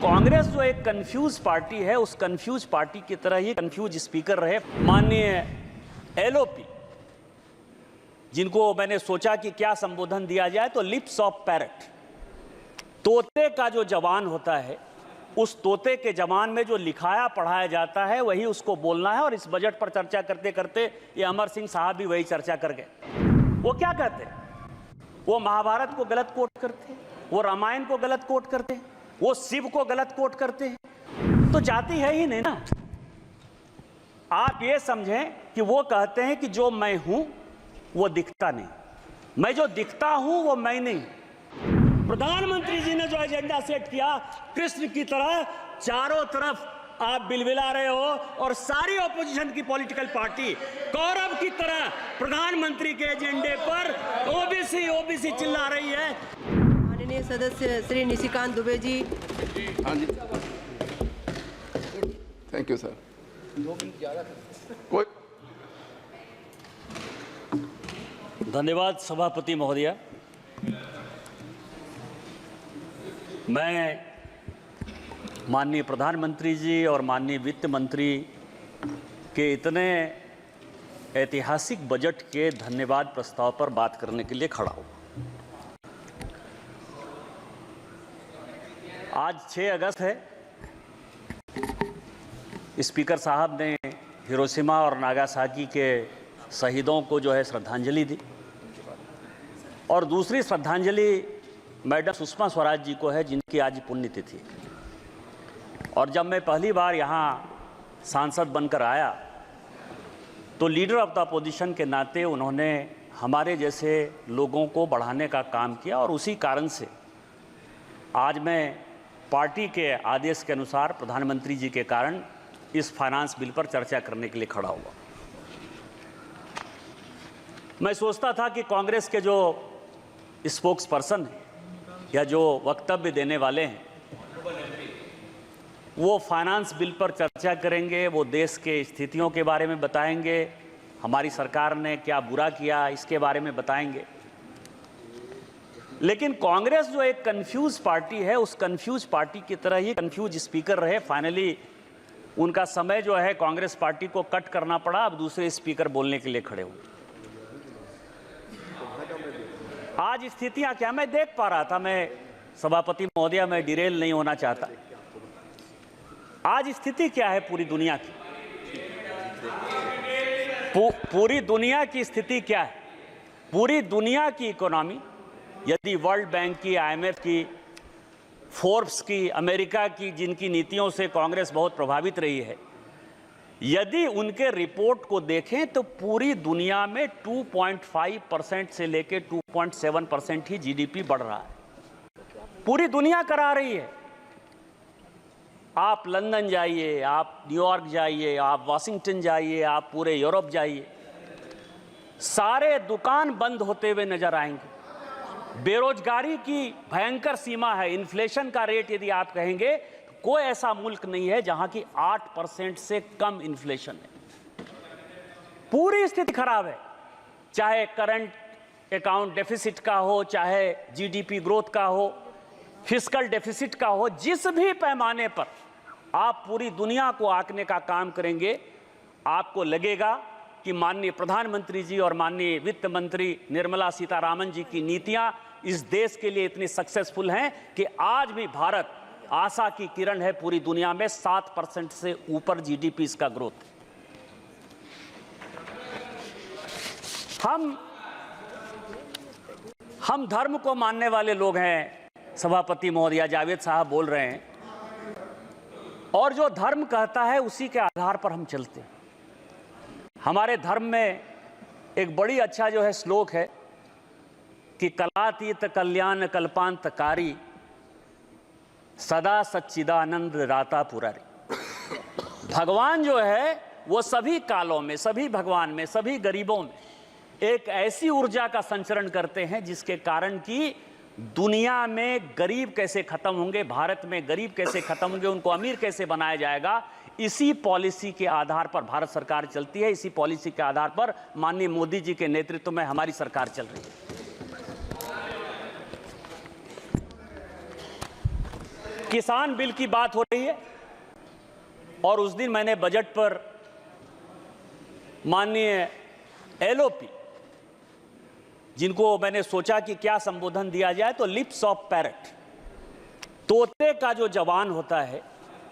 कांग्रेस जो एक confuse party है, उस कंफ्यूज पार्टी की तरह ही कंफ्यूज स्पीकर रहे माननीय एलओपी, जिनको मैंने सोचा कि क्या संबोधन दिया जाए, तो लिप्स ऑफ पैरट, तोते का जो जवान होता है, उस तोते के जवान में जो लिखाया पढ़ाया जाता है वही उसको बोलना है। और इस बजट पर चर्चा करते करते ये अमर सिंह साहब भी वही चर्चा कर गए। वो क्या कहते हैं? वो महाभारत को गलत कोट करते हैं, वो रामायण को गलत कोट करते हैं, वो शिव को गलत कोट करते हैं। तो जाति है ही नहीं ना। आप ये समझें कि वो कहते हैं कि जो मैं हूं वो दिखता नहीं, मैं जो दिखता हूं वो मैं नहीं। प्रधानमंत्री जी ने जो एजेंडा सेट किया, कृष्ण की तरह चारों तरफ आप बिलबिला रहे हो और सारी ऑपोजिशन की पॉलिटिकल पार्टी कौरव की तरह प्रधानमंत्री के एजेंडे पर ओबीसी ओबीसी चिल्ला रही है। माननीय सदस्य श्री निशिकांत दुबे जी। हाँ जी, थैंक यू सर। कोई धन्यवाद सभापति महोदया। मैं माननीय प्रधानमंत्री जी और माननीय वित्त मंत्री के इतने ऐतिहासिक बजट के धन्यवाद प्रस्ताव पर बात करने के लिए खड़ा हूँ। आज 6 अगस्त है। स्पीकर साहब ने हिरोशिमा और नागासाकी के शहीदों को जो है श्रद्धांजलि दी, और दूसरी श्रद्धांजलि मैडम सुषमा स्वराज जी को है, जिनकी आज पुण्यतिथि। और जब मैं पहली बार यहाँ सांसद बनकर आया तो लीडर ऑफ द अपोजिशन के नाते उन्होंने हमारे जैसे लोगों को बढ़ाने का काम किया, और उसी कारण से आज मैं पार्टी के आदेश के अनुसार प्रधानमंत्री जी के कारण इस फाइनेंस बिल पर चर्चा करने के लिए खड़ा हुआ। मैं सोचता था कि कांग्रेस के जो स्पोक्स पर्सन हैं या जो वक्तव्य देने वाले हैं, वो फाइनेंस बिल पर चर्चा करेंगे, वो देश के स्थितियों के बारे में बताएंगे, हमारी सरकार ने क्या बुरा किया इसके बारे में बताएंगे। लेकिन कांग्रेस जो एक कंफ्यूज पार्टी है, उस कंफ्यूज पार्टी की तरह ही कंफ्यूज स्पीकर रहे। फाइनली उनका समय जो है कांग्रेस पार्टी को कट करना पड़ा, अब दूसरे स्पीकर बोलने के लिए खड़े हुए। आज स्थितियां क्या मैं देख पा रहा था, मैं सभापति महोदया, मैं डिरेल नहीं होना चाहता। आज स्थिति क्या है पूरी दुनिया की? पूरी दुनिया की स्थिति क्या है? पूरी दुनिया की इकोनॉमी, यदि वर्ल्ड बैंक की, आईएमएफ की, फोर्ब्स की, अमेरिका की, जिनकी नीतियों से कांग्रेस बहुत प्रभावित रही है, यदि उनके रिपोर्ट को देखें तो पूरी दुनिया में 2.5% से लेकर 2.7% ही जीडीपी बढ़ रहा है। पूरी दुनिया करा रही है। आप लंदन जाइए, आप न्यूयॉर्क जाइए, आप वाशिंगटन जाइए, आप पूरे यूरोप जाइए, सारे दुकान बंद होते हुए नजर आएंगे। बेरोजगारी की भयंकर सीमा है। इन्फ्लेशन का रेट यदि आप कहेंगे, कोई ऐसा मुल्क नहीं है जहां की 8% से कम इन्फ्लेशन है। पूरी स्थिति खराब है, चाहे करंट अकाउंट डेफिसिट का हो, चाहे जीडीपी ग्रोथ का हो, फिस्कल डेफिसिट का हो, जिस भी पैमाने पर आप पूरी दुनिया को आंकने का काम करेंगे, आपको लगेगा कि माननीय प्रधानमंत्री जी और माननीय वित्त मंत्री निर्मला सीतारामन जी की नीतियां इस देश के लिए इतनी सक्सेसफुल हैं कि आज भी भारत आशा की किरण है। पूरी दुनिया में 7% से ऊपर जीडीपी इसका ग्रोथ। हम धर्म को मानने वाले लोग हैं। सभापति महोदया, जावेद साहब बोल रहे हैं, और जो धर्म कहता है उसी के आधार पर हम चलते हैं। हमारे धर्म में एक बड़ी अच्छा जो है श्लोक है कि कलातीत कल्याण कल्पांतकारी सदा सच्चिदानंद राता पुरारी। भगवान जो है वो सभी कालों में, सभी भगवान में, सभी गरीबों में एक ऐसी ऊर्जा का संचरण करते हैं जिसके कारण कि दुनिया में गरीब कैसे खत्म होंगे, भारत में गरीब कैसे खत्म होंगे, उनको अमीर कैसे बनाया जाएगा, इसी पॉलिसी के आधार पर भारत सरकार चलती है। इसी पॉलिसी के आधार पर माननीय मोदी जी के नेतृत्व में हमारी सरकार चल रही है। किसान बिल की बात हो रही है और उस दिन मैंने बजट पर माननीय एलओपी, जिनको मैंने सोचा कि क्या संबोधन दिया जाए, तो लिप्स ऑफ पैरट, तोते का जो जवान होता है,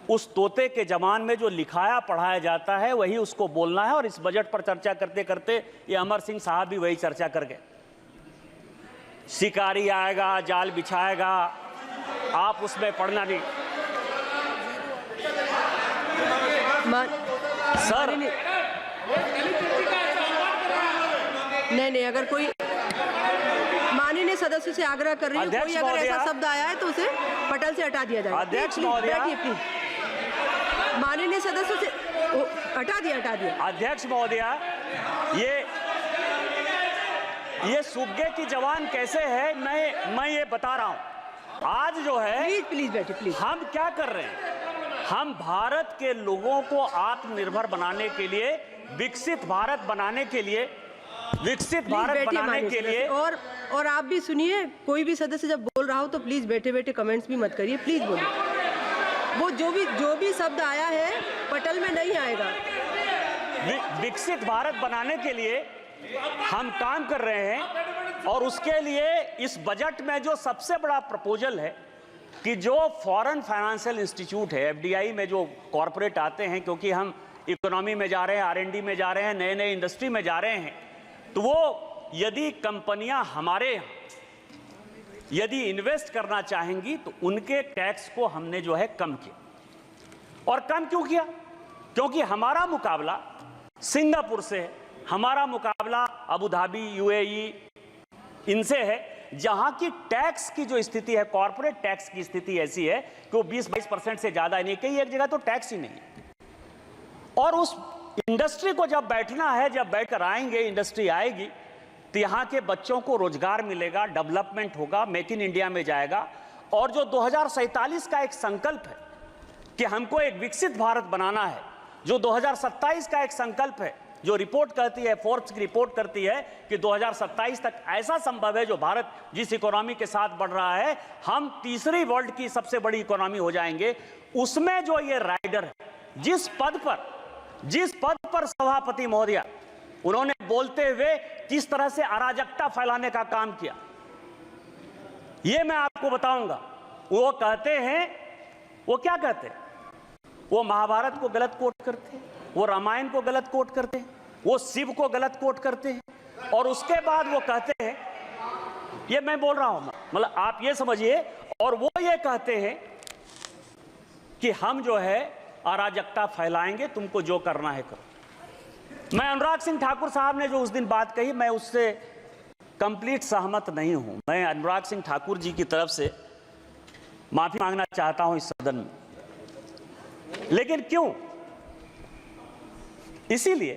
उस तोते के जवान में जो लिखाया पढ़ाया जाता है वही उसको बोलना है। और इस बजट पर चर्चा करते करते ये अमर सिंह साहब भी वही चर्चा कर गए। शिकारी आएगा, जाल बिछाएगा, आप उसमें पढ़ना नहीं। सर नहीं, अगर कोई माननीय सदस्य से आग्रह कर रही है, कोई अगर ऐसा शब्द आया है तो उसे पटल से हटा दिया जाए। अध्यक्ष महोदया, माननीय सदस्य से हटा दिया। अध्यक्ष महोदया, ये सुग्गे की जवान कैसे है, मैं ये बता रहा हूं। आज जो है, प्लीज बैठिए प्लीज। हम क्या कर रहे हैं, हम भारत के लोगों को आत्मनिर्भर बनाने के लिए, विकसित भारत बनाने के लिए और आप भी सुनिए, कोई भी सदस्य जब बोल रहा हो तो प्लीज बैठे बैठे कमेंट्स भी मत करिए, प्लीज बोलिए। वो जो भी शब्द आया है पटल में नहीं आएगा। विकसित भारत बनाने के लिए हम काम कर रहे हैं और उसके लिए इस बजट में जो सबसे बड़ा प्रपोजल है कि जो फॉरेन फाइनेंशियल इंस्टीट्यूट है, एफडीआई में जो कॉरपोरेट आते हैं, क्योंकि हम इकोनॉमी में जा रहे हैं, आरएनडी में जा रहे हैं, नए नए इंडस्ट्री में जा रहे हैं, तो वो यदि कंपनियां हमारे यदि इन्वेस्ट करना चाहेंगी तो उनके टैक्स को हमने जो है कम किया। और कम क्यों किया? क्योंकि हमारा मुकाबला सिंगापुर से है, हमारा मुकाबला अबू धाबी, यूएई, इनसे है, जहां की टैक्स की जो स्थिति है, कॉर्पोरेट टैक्स की स्थिति ऐसी है कि वो 20-22% से ज्यादा नहीं, कई एक जगह तो टैक्स ही नहीं। और उस इंडस्ट्री को जब बैठना है, जब बैठकर आएंगे, इंडस्ट्री आएगी, तो यहाँ के बच्चों को रोजगार मिलेगा, डेवलपमेंट होगा, मेक इन इंडिया में जाएगा। और जो 2047 का एक संकल्प है कि हमको एक विकसित भारत बनाना है, जो 2027 का एक संकल्प है, जो रिपोर्ट कहती है, फोर्ब्स की रिपोर्ट करती है कि 2027 तक ऐसा संभव है, जो भारत जिस इकोनॉमी के साथ बढ़ रहा है, हम तीसरी वर्ल्ड की सबसे बड़ी इकोनॉमी हो जाएंगे। उसमें जो ये राइडर है, जिस पद पर सभापति महोदया उन्होंने बोलते हुए किस तरह से अराजकता फैलाने का काम किया, ये मैं आपको बताऊंगा। वो कहते हैं, वो क्या कहते हैं, वो महाभारत को गलत कोट करते हैं, वो रामायण को गलत कोट करते हैं, वो शिव को गलत कोट करते हैं, और उसके बाद वो कहते हैं, ये मैं बोल रहा हूं, मतलब आप ये समझिए, और वो ये कहते हैं कि हम जो है अराजकता फैलाएंगे, तुमको जो करना है करो। मैं अनुराग सिंह ठाकुर साहब ने जो उस दिन बात कही, मैं उससे कंप्लीट सहमत नहीं हूं। मैं अनुराग सिंह ठाकुर जी की तरफ से माफी मांगना चाहता हूं इस सदन में। लेकिन क्यों? इसीलिए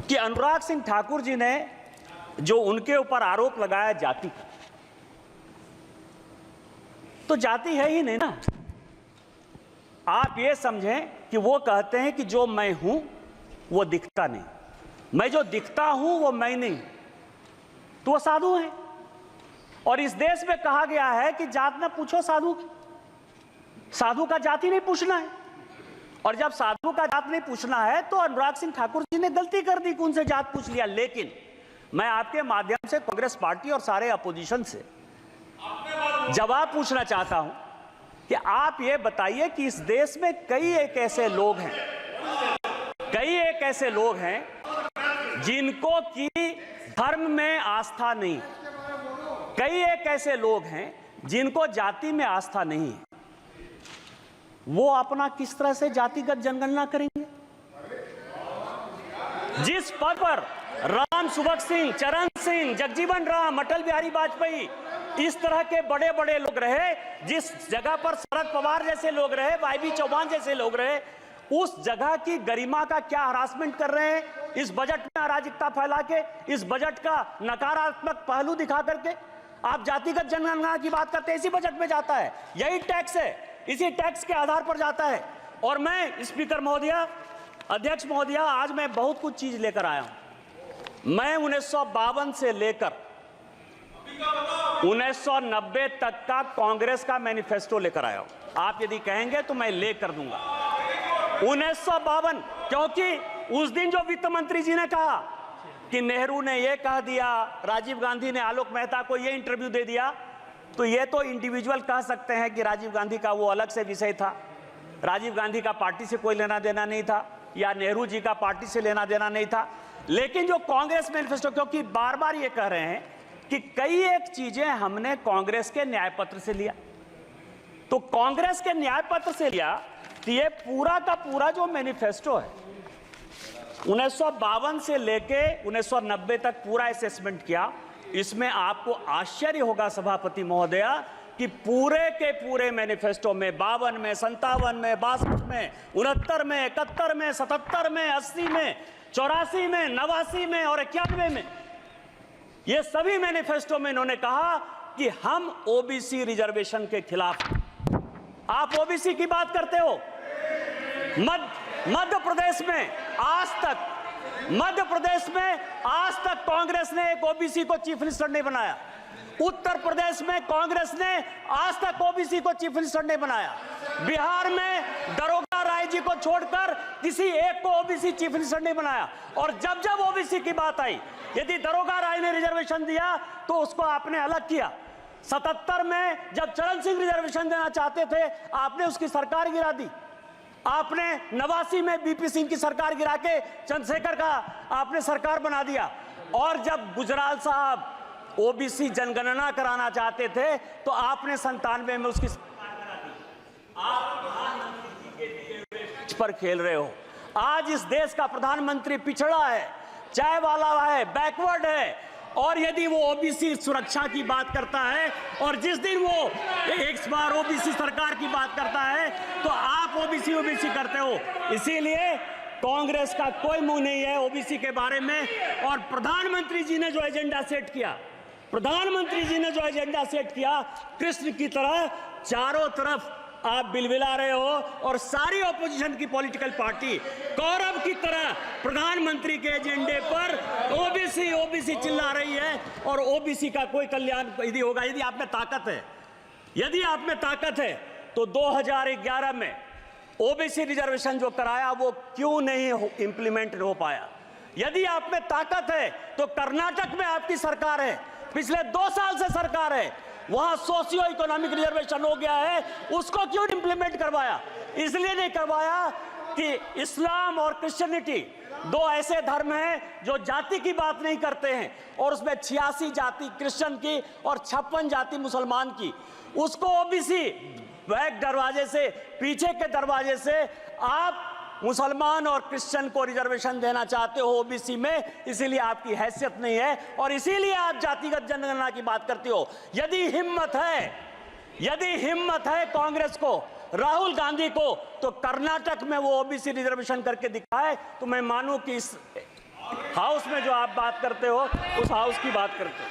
कि अनुराग सिंह ठाकुर जी ने जो उनके ऊपर आरोप लगाया जाति, तो जाति है ही नहीं ना। आप ये समझें कि वो कहते हैं कि जो मैं हूं वो दिखता नहीं, मैं जो दिखता हूं वो मैं नहीं, तो वो साधु हैं। और इस देश में कहा गया है कि जात न पूछो साधु की, साधु का जाति नहीं पूछना है। और जब साधु का जात नहीं पूछना है तो अनुराग सिंह ठाकुर जी ने गलती कर दी कि उनसे जात पूछ लिया। लेकिन मैं आपके माध्यम से कांग्रेस पार्टी और सारे अपोजिशन से जवाब पूछना चाहता हूं कि आप ये बताइए कि इस देश में कई एक ऐसे लोग हैं जिनको की धर्म में आस्था नहीं, कई एक ऐसे लोग हैं जिनको जाति में आस्था नहीं है। वो अपना किस तरह से जातिगत जनगणना करेंगे? जिस पद पर राम सुभग सिंह, चरण सिंह, जगजीवन राम, अटल बिहारी वाजपेयी, इस तरह के बड़े बड़े लोग रहे, जिस जगह पर शरद पवार जैसे लोग रहे, वाईबी चौहान जैसे लोग रहे, उस जगह की गरिमा का क्या हरासमेंट कर रहे हैं इस बजट में अराजकता फैला के, इस बजट का नकारात्मक पहलू दिखा करके। आप जातिगत जनगणना की बात करते हैं, इसी बजट में जाता है, यही टैक्स है, इसी टैक्स के आधार पर जाता है। और मैं स्पीकर महोदया, अध्यक्ष महोदया, आज मैं बहुत कुछ चीज लेकर आया हूं। मैं 1952 से लेकर 1990 तक का कांग्रेस का मैनिफेस्टो लेकर आया हूं। आप यदि कहेंगे तो मैं ले कर दूंगा। 1952, क्योंकि उस दिन जो वित्त मंत्री जी ने कहा कि नेहरू ने यह कह दिया, राजीव गांधी ने आलोक मेहता को यह इंटरव्यू दे दिया, तो यह तो इंडिविजुअल कह सकते हैं कि राजीव गांधी का वो अलग से विषय था, राजीव गांधी का पार्टी से कोई लेना देना नहीं था, या नेहरू जी का पार्टी से लेना देना नहीं था। लेकिन जो कांग्रेस मैनिफेस्टो, क्योंकि बार बार ये कह रहे हैं कि कई एक चीजें हमने कांग्रेस के न्याय पत्र से लिया, तो कांग्रेस के न्याय पत्र से लिया, तो ये पूरा का पूरा जो मैनिफेस्टो है 1952 से लेके 1990 तक पूरा असेसमेंट किया। इसमें आपको आश्चर्य होगा सभापति महोदया कि पूरे के पूरे मैनिफेस्टो में 52 में, 57 में, 62 में, 69 में, 71 में, 77 में, 80 में, 84 में, 89 में और 91 में, ये सभी मैनिफेस्टो में इन्होंने कहा कि हम ओबीसी रिजर्वेशन के खिलाफ। आप ओबीसी की बात करते हो। मध्य प्रदेश में आज तक कांग्रेस ने एक ओबीसी को चीफ मिनिस्टर नहीं बनाया। उत्तर प्रदेश में कांग्रेस ने आज तक ओबीसी को चीफ मिनिस्टर नहीं बनाया। बिहार में दरोगा राय जी को छोड़कर किसी एक को ओबीसी चीफ मिनिस्टर नहीं बनाया। और जब जब ओबीसी की बात आई, यदि दरोगा राय ने रिजर्वेशन दिया तो उसको आपने अलग किया। 77 में जब चरण सिंह रिजर्वेशन देना चाहते थे, आपने उसकी सरकार गिरा दी। आपने 89 में बीपी सिंह की सरकार गिरा के चंद्रशेखर का आपने सरकार बना दिया। और जब गुजराल साहब ओबीसी जनगणना कराना चाहते थे तो आपने 97 में उसकी सरकार बना दी। आप प्रधानमंत्री जी के दिए हुए पर खेल रहे हो। आज इस देश का प्रधानमंत्री पिछड़ा है, चाय वाला है, बैकवर्ड है। और यदि वो ओबीसी सुरक्षा की बात करता है और जिस दिन वो एक बार ओबीसी सरकार की बात करता है तो आप ओबीसी करते हो। इसीलिए कांग्रेस का कोई मुंह नहीं है ओबीसी के बारे में। और प्रधानमंत्री जी ने जो एजेंडा सेट किया, कृष्ण की तरह चारों तरफ आप बिलबिला रहे हो और सारी ऑपोजिशन की पॉलिटिकल पार्टी कौरव की तरह प्रधानमंत्री के एजेंडे पर ओबीसी चिल्ला रही है। और ओबीसी का कोई कल्याण यदि होगा, यदि आप में ताकत है तो 2011 में ओबीसी रिजर्वेशन जो कराया वो क्यों नहीं इंप्लीमेंट हो पाया। यदि आप में ताकत है तो कर्नाटक में आपकी सरकार है, पिछले 2 साल से सरकार है, वहां सोशियो इकोनॉमिक रिजर्वेशन हो गया है, उसको क्यों इंप्लीमेंट करवाया? इसलिए नहीं करवाया कि इस्लाम और क्रिश्चियनिटी 2 ऐसे धर्म हैं जो जाति की बात नहीं करते हैं, और उसमें 86 जाति क्रिश्चियन की और 56 जाति मुसलमान की। उसको ओबीसी बैक दरवाजे से, पीछे के दरवाजे से आप मुसलमान और क्रिश्चियन को रिजर्वेशन देना चाहते हो ओबीसी में, इसीलिए आपकी हैसियत नहीं है और इसीलिए आप जातिगत जनगणना की बात करते हो। यदि हिम्मत है कांग्रेस को, राहुल गांधी को, तो कर्नाटक में वो ओबीसी रिजर्वेशन करके दिखाए तो मैं मानूं कि इस हाउस में जो आप बात करते हो उस हाउस की बात करते हो।